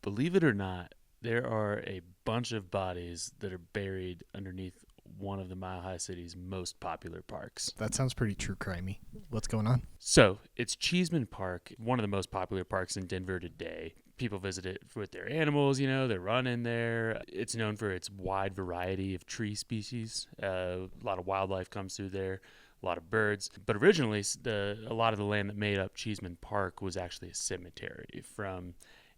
Believe it or not, there are a bunch of bodies that are buried underneath one of the Mile High City's most popular parks. That sounds pretty true crimey. What's going on? So it's Cheeseman Park, one of the most popular parks in Denver today. People visit it with their animals, they're running there. It's known for its wide variety of tree species. A lot of wildlife comes through there, a lot of birds. But originally, a lot of the land that made up Cheeseman Park was actually a cemetery. From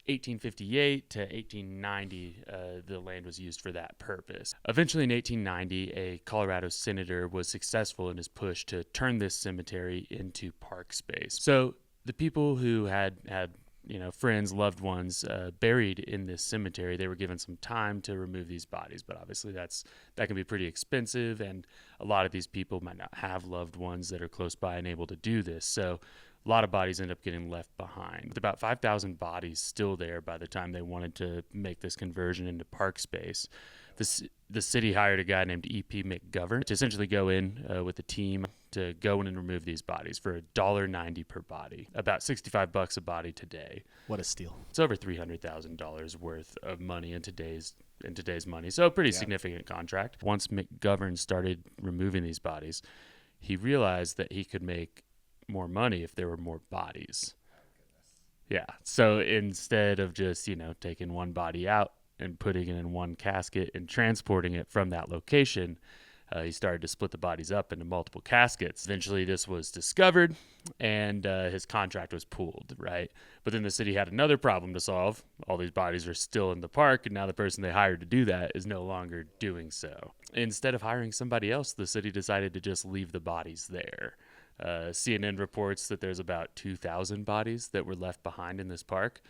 1858 to 1890, the land was used for that purpose. Eventually, in 1890, a Colorado senator was successful in his push to turn this cemetery into park space. So the people who had friends, loved ones buried in this cemetery, they were given some time to remove these bodies. But obviously, that can be pretty expensive, and a lot of these people might not have loved ones that are close by and able to do this. So a lot of bodies end up getting left behind. With about 5,000 bodies still there by the time they wanted to make this conversion into park space, the city hired a guy named E.P. McGovern to essentially go in with a team to go in and remove these bodies for $1.90 per body, about $65 a body today. What a steal. It's over $300,000 worth of money in today's money, so a pretty significant contract. Once McGovern started removing these bodies, he realized that he could make more money if there were more bodies. Yeah. So instead of just, taking one body out and putting it in one casket and transporting it from that location, he started to split the bodies up into multiple caskets. Eventually, this was discovered, and his contract was pulled, right? But then the city had another problem to solve. All these bodies are still in the park, and now the person they hired to do that is no longer doing so. Instead of hiring somebody else, the city decided to just leave the bodies there. CNN reports that there's about 2,000 bodies that were left behind in this park.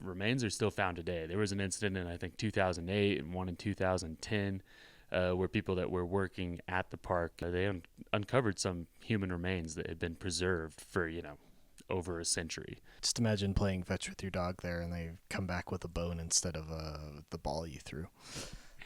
Remains are still found today. There was an incident in, I think, 2008 and one in 2010 where people that were working at the park, they uncovered some human remains that had been preserved for, over a century. Just imagine playing fetch with your dog there and they come back with a bone instead of the ball you threw.